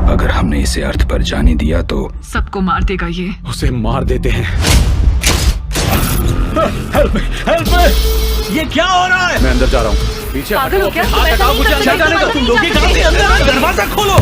अगर हमने इसे अर्थ पर जाने दिया तो सबको मार देगा ये। उसे मार देते हैं। Help help! ये क्या हो रहा है? मैं अंदर जा रहा हूँ। पीछे पागल हो क्या? हाथ हटाओ, मुझे अंदर जाने का। तुम लोग ये कहां से अंदर आ? दरवाजा खोलो।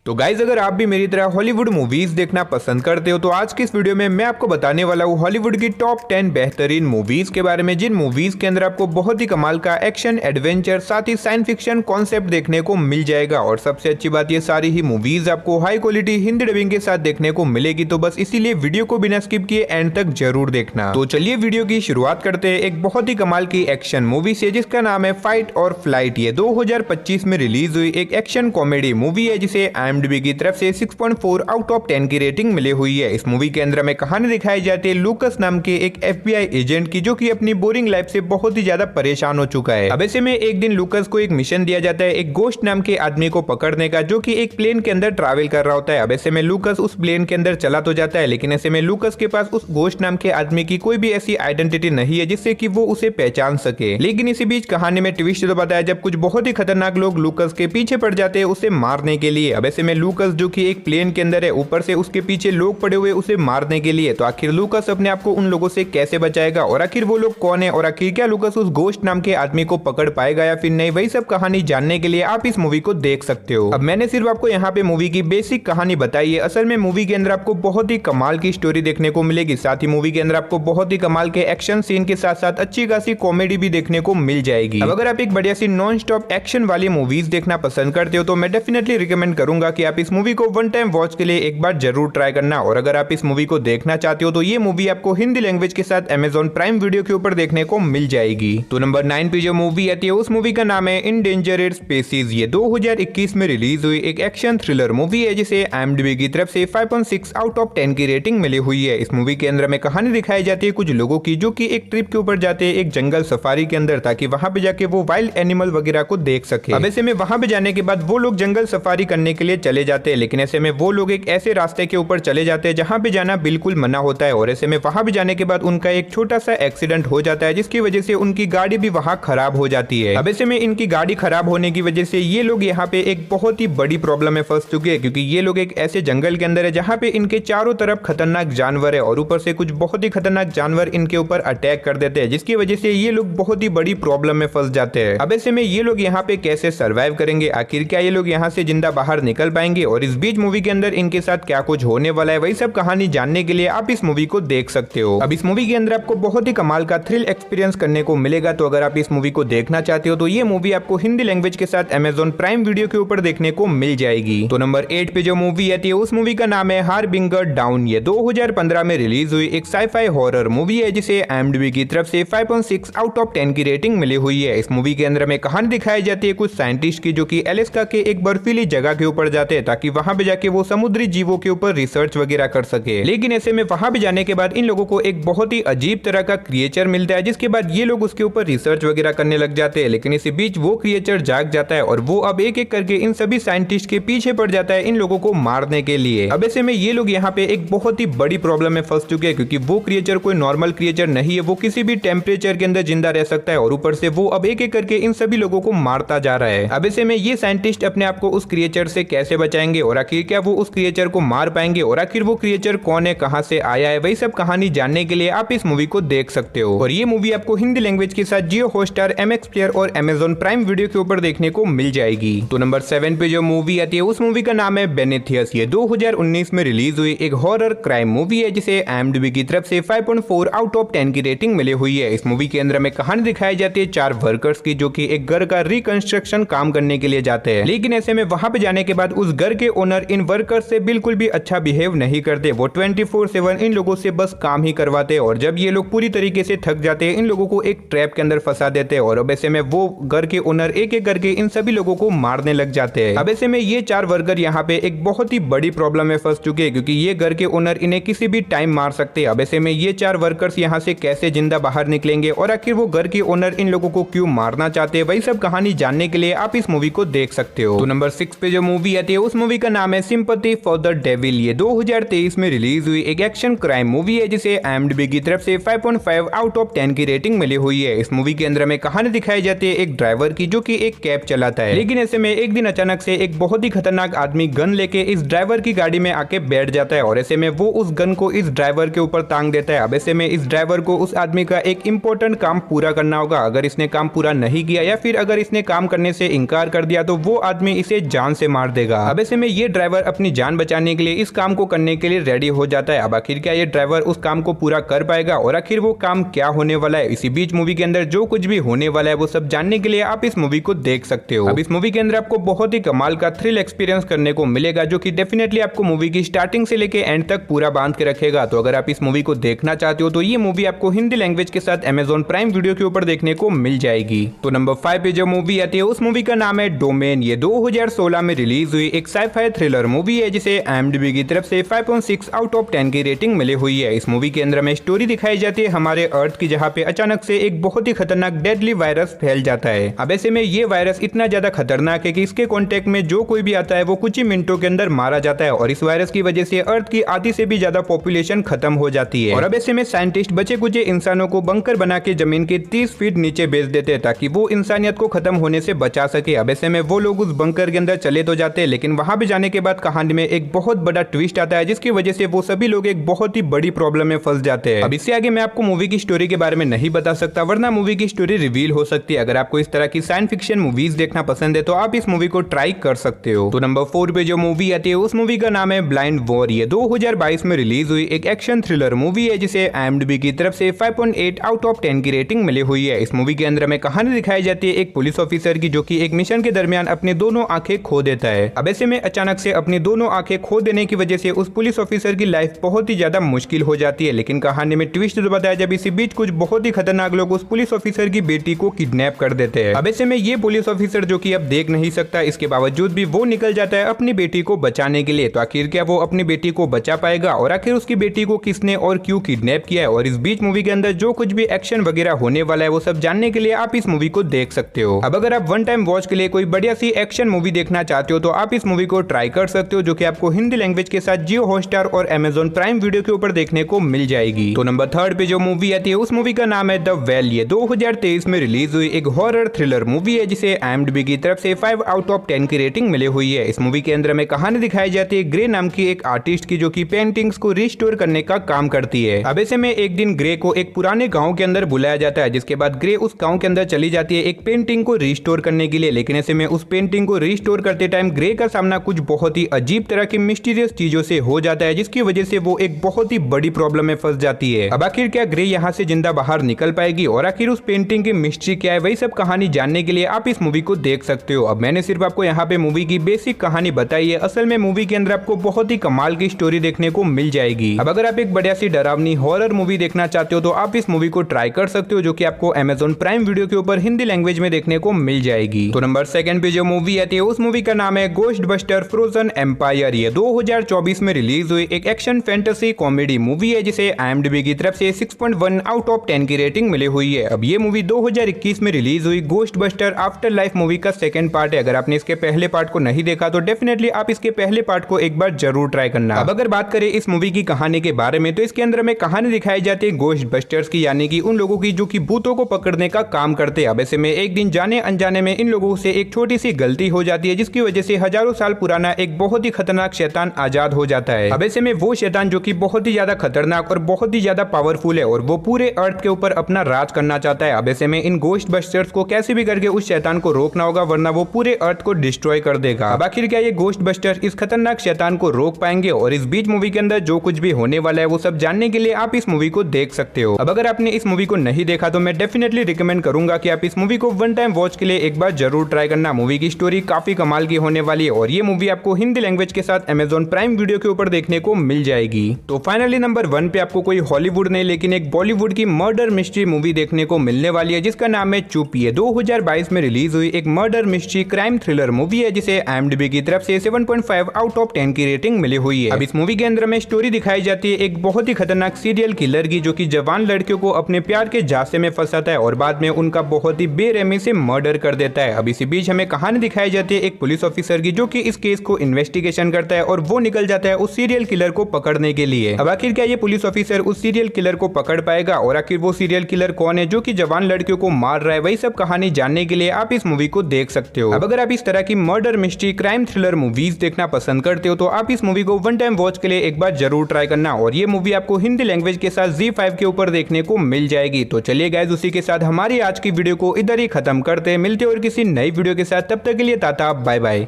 तो गाइज, अगर आप भी मेरी तरह हॉलीवुड मूवीज देखना पसंद करते हो तो आज की इस वीडियो में मैं आपको बताने वाला हूँ हॉलीवुड की टॉप 10 बेहतरीन मूवीज के बारे में, जिन मूवीज के अंदर आपको बहुत ही कमाल का एक्शन, एडवेंचर, साथ ही साइंस फिक्शन कॉन्सेप्ट देखने को मिल जाएगा। और सबसे अच्छी बात, ये सारी ही मूवीज आपको हाई क्वालिटी हिंदी डबिंग के साथ देखने को मिलेगी। तो बस इसीलिए वीडियो को बिना स्किप किए एंड तक जरूर देखना। तो चलिए वीडियो की शुरुआत करते हैं एक बहुत ही कमाल की एक्शन मूवी से, जिसका नाम है फाइट और फ्लाइट। ये 2025 में रिलीज हुई एक एक्शन कॉमेडी मूवी है, जिसे IMDb की तरफ से 6.4 आउट ऑफ 10 की रेटिंग मिली हुई है। इस मूवी के अंदर हमें कहानी दिखाई जाती है लूकस नाम के एक FBI एजेंट की, जो कि अपनी बोरिंग लाइफ से बहुत ही ज्यादा परेशान हो चुका है। अब ऐसे में एक दिन लूकस को एक मिशन दिया जाता है एक गोश्त नाम के आदमी को पकड़ने का, जो कि एक प्लेन के अंदर ट्रैवल कर रहा होता है। अब ऐसे में लूकस उस प्लेन के अंदर चला तो जाता है, लेकिन ऐसे में लूकस के पास उस गोश्त नाम के आदमी की कोई भी ऐसी आइडेंटिटी नहीं है जिससे कि वो उसे पहचान सके। लेकिन इसी बीच कहानी में ट्विस्ट तो बताया जब कुछ बहुत ही खतरनाक लोग लूकस के पीछे पड़ जाते हैं उसे मारने के लिए। अब ऐसे में लूकस जो कि एक प्लेन के अंदर है, ऊपर से उसके पीछे लोग पड़े हुए उसे मारने के लिए। तो आखिर लूकस अपने आप को उन लोगों से कैसे बचाएगा, और आखिर वो लोग कौन है, और आखिर क्या लूकस उस गोश्त नाम के आदमी को पकड़ पाएगा या फिर नहीं, वही सब कहानी जानने के लिए आप इस मूवी को देख सकते हो। अब मैंने सिर्फ आपको यहाँ पे मूवी की बेसिक कहानी बताई है। असल में मूवी के अंदर आपको बहुत ही कमाल की स्टोरी देखने को मिलेगी, साथ ही मूवी के अंदर आपको बहुत ही कमाल के एक्शन सीन के साथ साथ अच्छी खासी कॉमेडी भी देखने को मिल जाएगी। अब अगर आप एक बढ़िया सी नॉन स्टॉप एक्शन वाली मूवीज देखना पसंद करते हो तो मैं डेफिनेटली रिकमेंड करूंगा कि आप इस मूवी को वन टाइम वॉच के लिए एक बार जरूर ट्राई करना। और अगर आप इस मूवी को देखना चाहते हो तो ये मूवी आपको हिंदी लैंग्वेज के साथ Amazon प्राइम वीडियो के ऊपर देखने को मिल जाएगी। तो नंबर 9 पे जो मूवी आती है उस मूवी का नाम है इंडेंजर्ड स्पीशीज। ये 2021 में रिलीज हुई एक एक्शन थ्रिलर मूवी है, जिसे IMDb की तरफ से 5.6 आउट ऑफ 10 की रेटिंग मिली हुई है। इस मूवी के अंदर में कहानी दिखाई जाती है कुछ लोगों की, जो कि एक ट्रिप के ऊपर जाते हैं एक जंगल सफारी के अंदर, ताकि वहां पे जाके वो वाइल्ड एनिमल वगैरह को देख सके। अब ऐसे में वहां पे जाने के बाद वो लोग जंगल सफारी करने के लिए चले जाते हैं, लेकिन ऐसे में वो लोग एक ऐसे रास्ते के ऊपर चले जाते हैं जहां पे जाना बिल्कुल मना होता है। और ऐसे में वहां पे जाने के बाद उनका एक छोटा सा एक्सीडेंट हो जाता है, जिसकी वजह से उनकी गाड़ी भी वहां खराब हो जाती है। अब ऐसे में इनकी गाड़ी खराब होने की वजह से ये लोग यहाँ पे एक बहुत ही बड़ी प्रॉब्लम में फंस चुके हैं, क्योंकि ये लोग एक ऐसे जंगल के अंदर है जहाँ पे इनके चारों तरफ खतरनाक जानवर है, और ऊपर से कुछ बहुत ही खतरनाक जानवर इनके ऊपर अटैक कर देते हैं, जिसकी वजह से ये लोग बहुत ही बड़ी प्रॉब्लम में फंस जाते हैं। अब ऐसे में ये लोग यहाँ पे कैसे सर्वाइव करेंगे, आखिर क्या ये लोग यहाँ से जिंदा बाहर निकल पाएंगे, और इस बीच मूवी के अंदर इनके साथ क्या कुछ होने वाला है, वही सब कहानी जानने के लिए आप इस मूवी को देख सकते हो। अब इस मूवी के अंदर आपको बहुत ही कमाल का थ्रिल एक्सपीरियंस करने को मिलेगा। तो अगर आप इस मूवी को देखना चाहते हो तो ये मूवी आपको हिंदी लैंग्वेज के साथ Amazon प्राइम वीडियो के ऊपर देखने को मिल जाएगी। तो नंबर 8 पे जो मूवी आती है उस मूवी का नाम है हार्बिंगर डाउन। ये 2015 में रिलीज हुई एक साइफाई हॉरर मूवी है, जिसे IMDb की तरफ से 5.6 आउट ऑफ 10 की रेटिंग मिली हुई है। इस मूवी के अंदर में कहानी दिखाई जाती है कुछ साइंटिस्ट की, जो कि अलास्का के एक बर्फीली जगह के ऊपर जाते हैं, ताकि वहां पे जाके वो समुद्री जीवों के ऊपर रिसर्च वगैरह कर सके। लेकिन ऐसे में वहां पे जाने के बाद इन लोगों को एक बहुत ही अजीब तरह का क्रिएचर मिलता है, जिसके बाद ये लोग उसके ऊपर रिसर्च वगैरह करने लग जाते हैं। लेकिन इसी बीच वो क्रिएचर जाग जाता है, और वो अब एक एक करके इन सभी साइंटिस्ट के पीछे पड़ जाता है इन लोगों को मारने के लिए। अब ऐसे में ये लोग यहाँ पे एक बहुत ही बड़ी प्रॉब्लम में फंस चुके हैं, क्योंकि वो क्रिएचर कोई नॉर्मल क्रिएचर नहीं है, वो किसी भी टेम्परेचर के अंदर जिंदा रह सकता है, और ऊपर से वो अब एक एक करके इन सभी लोगों को मारता जा रहा है। अब ऐसे में ये साइंटिस्ट अपने आप को उस क्रिएचर से कैसे बचाएंगे, और आखिर क्या वो उस क्रिएचर को मार पाएंगे, और आखिर वो क्रिएचर कौन है, कहां से आया है, वही सब कहानी जानने के लिए आप इस मूवी को देख सकते हो। और ये मूवी आपको हिंदी लैंग्वेज के साथ जियो हॉटस्टार, MX प्लेयर और Amazon प्राइम वीडियो के ऊपर देखने को मिल जाएगी। तो नंबर 7 पे जो मूवी आती है उस मूवी का नाम है बेनेथियस। ये 2019 में रिलीज हुई एक हॉरर क्राइम मूवी है, जिसे IMDb की तरफ से 5.4 आउट ऑफ 10 की रेटिंग मिली हुई है। इस मूवी के अंदर में कहानी दिखाई जाती है 4 वर्कर्स की, जो कि एक घर का रिकंस्ट्रक्शन काम करने के लिए जाते हैं। लेकिन ऐसे में वहां पे जाने के बाद उस घर के ओनर इन वर्कर्स से बिल्कुल भी अच्छा बिहेव नहीं करते। वो 24/7 इन लोगों से बस काम ही करवाते हैं, और जब ये लोग पूरी तरीके से थक जाते हैं इन लोगों को एक ट्रैप के अंदर फंसा देते हैं। और अब ऐसे में वो घर के ओनर एक एक करके इन सभी लोगों को मारने लग जाते हैं। अब ऐसे में ये 4 वर्कर यहाँ पे एक बहुत ही बड़ी प्रॉब्लम में फंस चुके हैं, क्योंकि ये घर के ओनर इन्हें किसी भी टाइम मार सकते हैं। अब ऐसे में ये 4 वर्कर्स यहाँ से कैसे जिंदा बाहर निकलेंगे, और आखिर वो घर के ओनर इन लोगों को क्यों मारना चाहते हैं, वही सब कहानी जानने के लिए आप इस मूवी को देख सकते हो। तो नंबर 6 पे जो मूवी आती आती है उस मूवी का नाम है सिंपैथी फॉर द डेविल। ये 2023 में रिलीज हुई एक एक्शन क्राइम मूवी है जिसे IMDb की तरफ से 5.5 आउट ऑफ 10 की रेटिंग मिली हुई है। इस मूवी के अंदर में कहानी दिखाई जाती है एक ड्राइवर की जो कि एक कैब चलाता है, लेकिन ऐसे में एक दिन अचानक से एक बहुत ही खतरनाक आदमी गन लेके इस ड्राइवर की गाड़ी में आके बैठ जाता है और ऐसे में वो उस गन को इस ड्राइवर के ऊपर तांग देता है। अब ऐसे में इस ड्राइवर को उस आदमी का एक इंपॉर्टेंट काम पूरा करना होगा। अगर इसने काम पूरा नहीं किया या फिर अगर इसने काम करने से इनकार कर दिया तो वो आदमी इसे जान से मार देगा। अब ऐसे में ये ड्राइवर अपनी जान बचाने के लिए इस काम को करने के लिए रेडी हो जाता है। अब आखिर क्या ये ड्राइवर उस काम को पूरा कर पाएगा और आखिर वो काम क्या होने वाला है, इसी बीच मूवी के अंदर जो कुछ भी होने वाला है वो सब जानने के लिए आप इस मूवी को देख सकते हो। अब इस मूवी के अंदर आपको बहुत ही कमाल का थ्रिल एक्सपीरियंस करने को मिलेगा जो कि डेफिनेटली आपको मूवी की स्टार्टिंग से लेके एंड तक पूरा बांध के रखेगा। तो अगर आप इस मूवी को देखना चाहते हो तो ये मूवी आपको हिंदी लैंग्वेज के साथ Amazon प्राइम वीडियो के ऊपर देखने को मिल जाएगी। तो नंबर 5 पे जो मूवी आती है उस मूवी का नाम है डोमेन। ये 2016 में रिलीज हुई एक साइफाई थ्रिलर मूवी है जिसे IMDb की तरफ से 5.6 आउट ऑफ 10 की रेटिंग मिली हुई है। इस मूवी के अंदर में स्टोरी दिखाई जाती है हमारे अर्थ की, जहाँ पे अचानक से एक बहुत ही खतरनाक डेडली वायरस फैल जाता है। अब ऐसे में ये वायरस इतना ज्यादा खतरनाक है कि इसके कॉन्टेक्ट में जो कोई भी आता है वो कुछ ही मिनटों के अंदर मारा जाता है और इस वायरस की वजह से अर्थ की आधी से भी ज्यादा पॉपुलेशन खत्म हो जाती है। और अब ऐसे में साइंटिस्ट बचे कुचे इंसानों को बंकर बना के जमीन के 30 फीट नीचे भेज देते हैं ताकि वो इंसानियत को खत्म होने से बचा सके। अब ऐसे में वो लोग उस बंकर के अंदर चले तो जाते हैं, लेकिन वहां पे जाने के बाद कहानी में एक बहुत बड़ा ट्विस्ट आता है जिसकी वजह से वो सभी लोग एक बहुत ही बड़ी प्रॉब्लम में फंस जाते हैं। अब इससे आगे मैं आपको मूवी की स्टोरी के बारे में नहीं बता सकता वरना मूवी की स्टोरी रिवील हो सकती है। अगर आपको इस तरह की साइंस फिक्शन मूवीज देखना पसंद है तो आप इस मूवी को ट्राई कर सकते हो। तो नंबर 4 पे जो मूवी आती है उस मूवी का नाम है ब्लाइंड वॉर। ये 2022 में रिलीज हुई एक एक्शन थ्रिलर मूवी है जिसे IMDb की तरफ से 5.8 आउट ऑफ 10 की रेटिंग मिली हुई है। इस मूवी के अंदर में कहानी दिखाई जाती है एक पुलिस ऑफिसर की जो कि एक मिशन के दरमियान अपनी दोनों आंखें खो देता है। अब ऐसे में अचानक से अपनी दोनों आंखें खो देने की वजह से उस पुलिस ऑफिसर की लाइफ बहुत ही ज्यादा मुश्किल हो जाती है, लेकिन कहानी में ट्विस्ट तो बताया जब इसी बीच कुछ बहुत ही खतरनाक लोग उस पुलिस ऑफिसर की बेटी को किडनैप कर देते हैं। अब ऐसे में ये पुलिस ऑफिसर जो कि अब देख नहीं सकता, इसके बावजूद भी वो निकल जाता है अपनी बेटी को बचाने के लिए। तो आखिर क्या वो अपनी बेटी को बचा पाएगा और आखिर उसकी बेटी को किसने और क्यों किडनैप किया है, और इस बीच मूवी के अंदर जो कुछ भी एक्शन वगैरह होने वाला है वो सब जानने के लिए आप इस मूवी को देख सकते हो। अब अगर आप वन टाइम वॉच के लिए कोई बढ़िया सी एक्शन मूवी देखना चाहते हो तो आप इस मूवी को ट्राई कर सकते हो जो कि आपको हिंदी लैंग्वेज के साथ जियो हॉटस्टार और Amazon प्राइम वीडियो के ऊपर देखने को मिल जाएगी। तो नंबर 3 पे जो मूवी आती है उस मूवी का नाम है द वेल। ये 2023 में रिलीज हुई एक हॉरर थ्रिलर मूवी है जिसे IMDb की तरफ से 5 आउट ऑफ 10 की रेटिंग मिली हुई है। इस मूवी के अंदर में कहानी दिखाई जाती है ग्रे नाम की एक आर्टिस्ट की जो कि पेंटिंग्स को रिस्टोर करने का काम करती है। अब ऐसे में एक दिन ग्रे को एक पुराने गांव के अंदर बुलाया जाता है, जिसके बाद ग्रे उस गांव के अंदर चली जाती है एक पेंटिंग को रिस्टोर करने के लिए। लेकिन ऐसे में उस पेंटिंग को रिस्टोर करते टाइम ग्रे का सामना कुछ बहुत ही अजीब तरह की मिस्टीरियस चीजों से हो जाता है, जिसकी वजह से वो एक बहुत ही बड़ी प्रॉब्लम में फंस जाती है। अब आखिर क्या ग्रे यहाँ से जिंदा बाहर निकल पाएगी और आखिर उस पेंटिंग की मिस्ट्री क्या है, वही सब कहानी जानने के लिए आप इस मूवी को देख सकते हो। अब मैंने सिर्फ आपको यहाँ पे मूवी की बेसिक कहानी बताई है, असल में मूवी के अंदर आपको बहुत ही कमाल की स्टोरी देखने को मिल जाएगी। अब अगर आप एक बढ़िया सी डरावनी हॉरर मूवी देखना चाहते हो तो आप इस मूवी को ट्राई कर सकते हो जो कि आपको Amazon प्राइम वीडियो के ऊपर हिंदी लैंग्वेज में देखने को मिल जाएगी। तो नंबर 2 पे जो मूवी आती है उस मूवी का नाम है घोस्टबस्टर फ्रोजन एम्पायर। ये 2024 में रिलीज हुई एक एक्शन फैंटेसी कॉमेडी मूवी है जिसे IMDb की तरफ से 6.1 आउट ऑफ 10 की रेटिंग मिली हुई है। अब ये मूवी 2021 में रिलीज हुई घोस्टबस्टर आफ्टर लाइफ मूवी का सेकंड पार्ट है। अगर आपने इसके पहले पार्ट को नहीं देखा तो डेफिनेटली आप इसके पहले पार्ट को एक बार जरूर ट्राई करना। अब अगर बात करें इस मूवी की कहानी के बारे में तो इसके अंदर में कहानी दिखाई जाती है घोस्टबस्टर्स की, यानी कि उन लोगों की जो कि भूतों को पकड़ने का काम करते हैं। अब ऐसे में एक दिन जाने अनजाने में इन लोगों से एक छोटी सी गलती हो जाती है जिसकी वजह से हजारों साल पुराना एक बहुत ही खतरनाक शैतान आजाद हो जाता है। अब ऐसे में वो शैतान जो कि बहुत ही ज्यादा खतरनाक और बहुत ही ज्यादा पावरफुल है और वो पूरे अर्थ के ऊपर अपना राज करना चाहता है। अब ऐसे में इन घोस्टबस्टर्स को कैसे भी करके उस शैतान को रोकना होगा वरना वो पूरे अर्थ को डिस्ट्रॉय कर देगा। अब आखिर क्या ये घोस्टबस्टर्स इस खतरनाक शैतान को रोक पाएंगे, और इस बीच मूवी के अंदर जो कुछ भी होने वाला है वो सब जानने के लिए आप इस मूवी को देख सकते हो। अब अगर आपने इस मूवी को नहीं देखा तो मैं डेफिनेटली रिकमेंड करूंगा कि आप इस मूवी को वन टाइम वॉच के लिए एक बार जरूर ट्राई करना। मूवी की स्टोरी काफी कमाल की होने वाली है और ये मूवी आपको हिंदी लैंग्वेज के साथ Amazon प्राइम वीडियो के ऊपर देखने को मिल जाएगी। तो फाइनली नंबर 1 पे आपको कोई हॉलीवुड नहीं लेकिन एक बॉलीवुड की मर्डर मिस्ट्री मूवी देखने को मिलने वाली है जिसका नाम है चुप। ये 2022 में रिलीज हुई एक murder mystery crime thriller movie है जिसे IMDb की तरफ से 7.5 आउट ऑफ 10 की रेटिंग मिली हुई है। अब इस मूवी के अंदर में स्टोरी दिखाई जाती है एक बहुत ही खतरनाक सीरियल किलर की जो कि जवान लड़कियों को अपने प्यार के झांसे में फंसाता है और बाद में उनका बहुत ही बेरहमी से मर्डर कर देता है। अब इसी बीच हमें कहानी दिखाई जाती है एक पुलिस ऑफिसर की जाएगी जो कि इस केस को इन्वेस्टिगेशन करता है और वो निकल जाता है उस सीरियल किलर को पकड़ने के लिए। अब आखिर क्या ये पुलिस ऑफिसर उस सीरियल किलर को पकड़ पाएगा और आखिर वो सीरियल किलर कौन है जो कि जवान लड़कियों को मार रहा है, वही सब कहानी जानने के लिए आप इस मूवी को देख सकते हो। अब अगर आप इस तरह की murder mystery crime thriller movies देखना पसंद करते हो तो आप इस मूवी को वन टाइम वॉच के लिए एक बार जरूर ट्राई करना और ये मूवी आपको हिंदी लैंग्वेज के साथ ZEE5 के ऊपर देखने को मिल जाएगी। तो चलिए गाइस, उसी के साथ हमारी आज की वीडियो को इधर ही खत्म करते हैं। मिलते और किसी नई वीडियो के साथ, तब तक के लिए टाटा बाय बाय।